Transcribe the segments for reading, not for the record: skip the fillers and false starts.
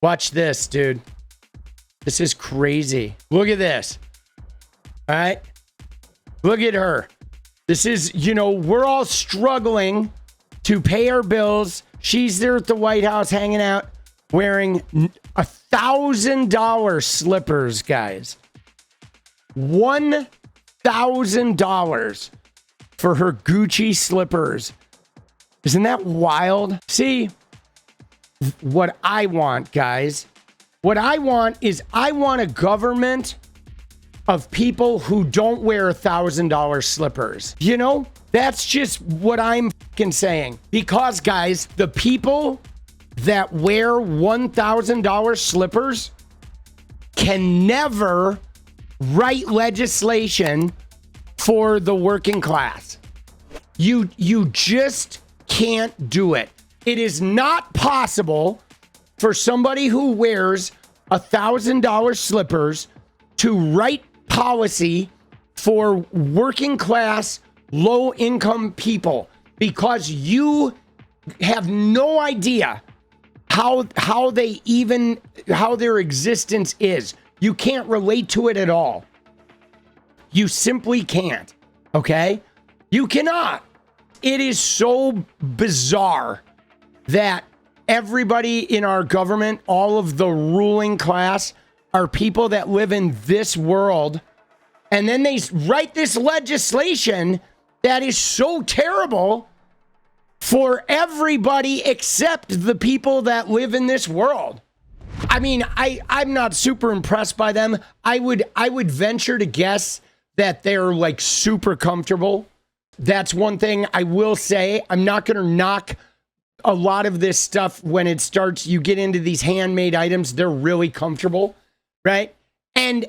Watch this, dude. This is crazy. Look at this. All right. Look at her. This is, you know, we're all struggling to pay our bills. She's there at the White House hanging out wearing $1,000 slippers, guys. $1,000 for her Gucci slippers. Isn't that wild? See, what I want, guys, what I want is I want a government of people who don't wear $1,000 slippers. You know, that's just what I'm fucking saying. Because, guys, the people that wear $1,000 slippers can never write legislation for the working class. You just can't do it. It is not possible for somebody who wears $1,000 slippers to write policy for working class, low income people, because you have no idea how their existence is. You can't relate to it at all. You simply can't. Okay? You cannot. It is so bizarre that everybody in our government, all of the ruling class, are people that live in this world, and then they write this legislation that is so terrible for everybody except the people that live in this world. I mean, I'm not super impressed by them. I would venture to guess that they're like super comfortable. That's one thing I will say. I'm not going to knock a lot of this stuff when it starts. You get into these handmade items, they're really comfortable, right? And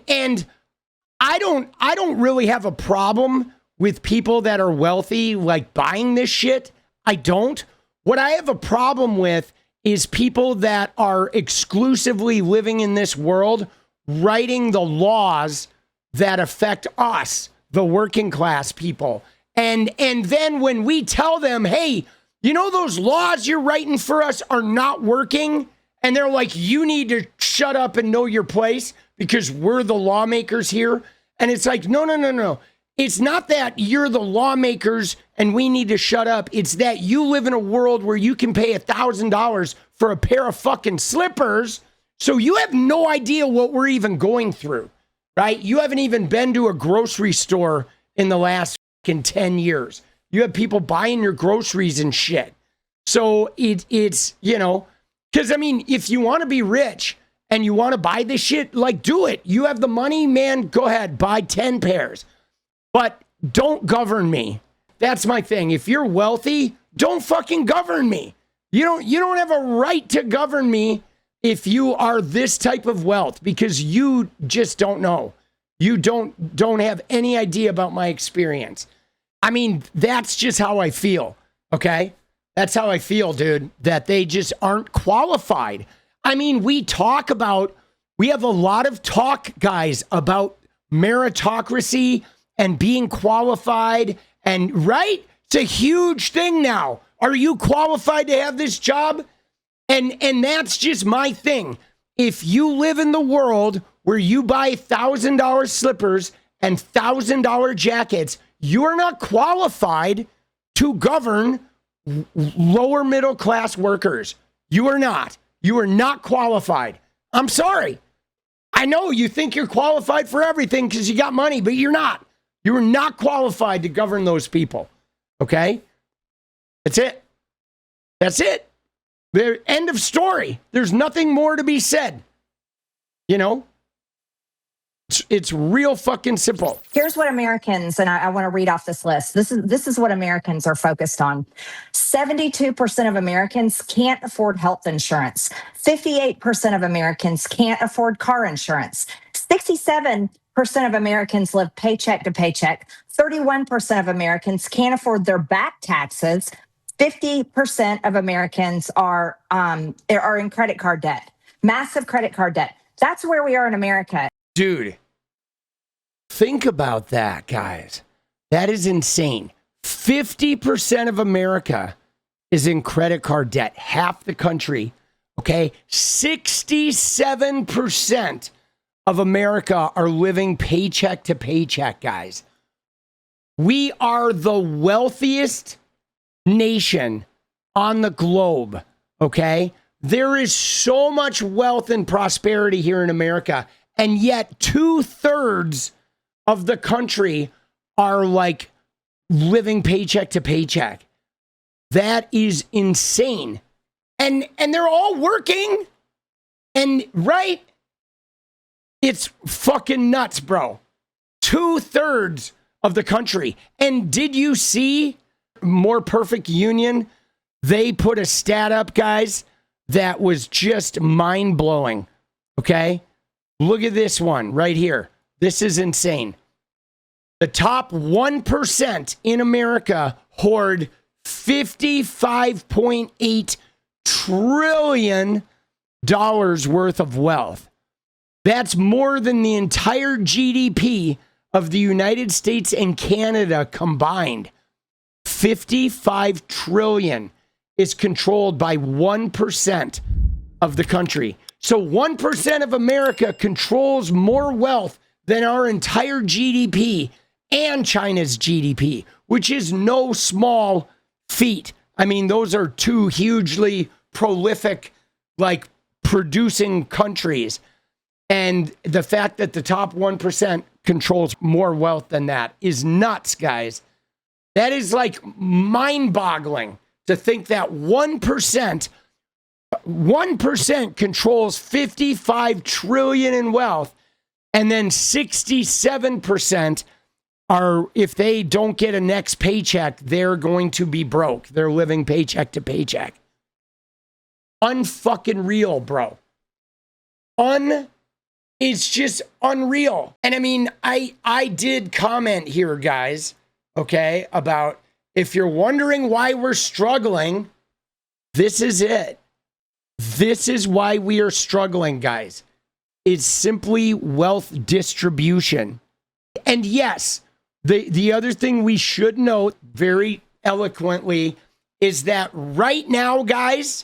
I don't really have a problem with people that are wealthy like buying this shit. I don't. What I have a problem with is people that are exclusively living in this world, writing the laws that affect us, the working class people. And then when we tell them, hey, you know, those laws you're writing for us are not working. And they're like, you need to shut up and know your place because we're the lawmakers here. And it's like, no. It's not that you're the lawmakers and we need to shut up. It's that you live in a world where you can pay $1,000 for a pair of fucking slippers. So you have no idea what we're even going through, right? You haven't even been to a grocery store in the last fucking 10 years. You have people buying your groceries and shit. So it's, you know, because I mean, if you want to be rich and you want to buy this shit, like do it. You have the money, man, go ahead, buy 10 pairs. But don't govern me. That's my thing. If you're wealthy, don't fucking govern me. You don't have a right to govern me if you are this type of wealth, because you just don't know. You don't have any idea about my experience. I mean, that's just how I feel, okay? That's how I feel, dude, that they just aren't qualified. I mean, we have a lot of talk, guys, about meritocracy and being qualified, and right? It's a huge thing now. Are you qualified to have this job? And that's just my thing. If you live in the world where you buy $1,000 slippers and $1,000 jackets, you are not qualified to govern lower middle class workers. You are not. You are not qualified. I'm sorry. I know you think you're qualified for everything because you got money, but you're not. You are not qualified to govern those people. Okay? That's it. That's it. End of story. There's nothing more to be said. You know? It's real fucking simple. Here's what Americans, and I want to read off this list. This is what Americans are focused on. 72% of Americans can't afford health insurance. 58% of Americans can't afford car insurance. 67% of Americans live paycheck to paycheck. 31% of Americans can't afford their back taxes. 50% of Americans are in credit card debt. Massive credit card debt. That's where we are in America. Dude, think about that, guys. That is insane. 50% of America is in credit card debt. Half the country Okay, 67% of America are living paycheck to paycheck, guys. We are the wealthiest nation on the globe, okay? There is so much wealth and prosperity here in America, and yet 2/3 of the country are like living paycheck to paycheck. That is insane. And they're all working. And right? It's fucking nuts, bro. 2/3 of the country. And did you see More Perfect Union? They put a stat up, guys, that was just mind-blowing. Okay? Look at this one right here. This is insane. The top 1% in America hoard $55.8 trillion worth of wealth. That's more than the entire GDP of the United States and Canada combined. 55 trillion is controlled by 1% of the country. So 1% of America controls more wealth than our entire GDP and China's GDP, which is no small feat. I mean, those are two hugely prolific, like, producing countries. And the fact that the top 1% controls more wealth than that is nuts, guys. That is like mind-boggling to think that 1% controls 55 trillion in wealth, and then 67% are, if they don't get a next paycheck, they're going to be broke. They're living paycheck to paycheck. Unfucking real, bro. It's just unreal. And I mean, I did comment here, guys, okay, about if you're wondering why we're struggling, this is it. This is why we are struggling, guys. It's simply wealth distribution. And yes, the other thing we should note very eloquently is that right now, guys,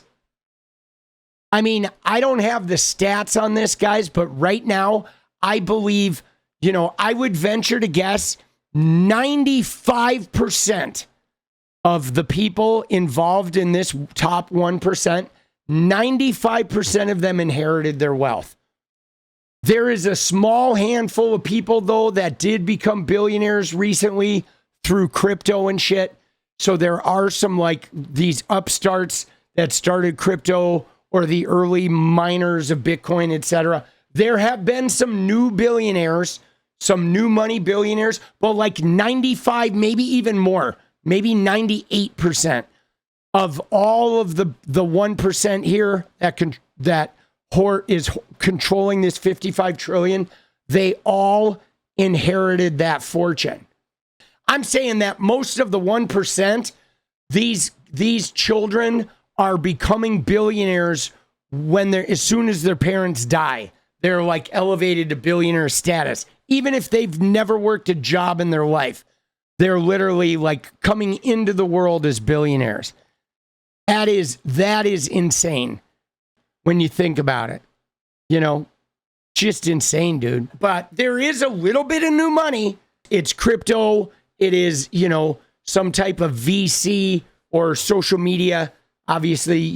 I mean, I don't have the stats on this, guys, but right now, I believe, I would venture to guess 95% of the people involved in this top 1%, 95% of them inherited their wealth. There is a small handful of people, though, that did become billionaires recently through crypto and shit. So there are some like these upstarts that started crypto or the early miners of Bitcoin, etc. There have been some new billionaires, some new money billionaires, but like 95, maybe even more, maybe 98% of all of the 1% here that is controlling this 55 trillion, they all inherited that fortune. I'm saying that most of the 1%, these children are becoming billionaires as soon as their parents die. They're like elevated to billionaire status. Even if they've never worked a job in their life, they're literally like coming into the world as billionaires. That is insane when you think about it. Just insane, dude. But there is a little bit of new money. It's crypto. It is, some type of VC or social media. Obviously,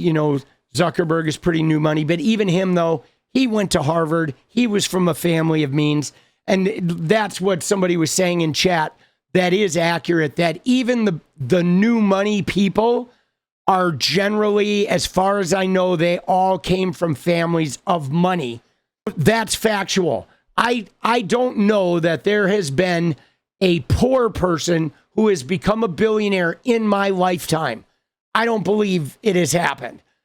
Zuckerberg is pretty new money. But even him, though, he went to Harvard. He was from a family of means. And that's what somebody was saying in chat. That is accurate, that even the new money people are generally, as far as I know, they all came from families of money. That's factual. I don't know that there has been a poor person who has become a billionaire in my lifetime. I don't believe it has happened.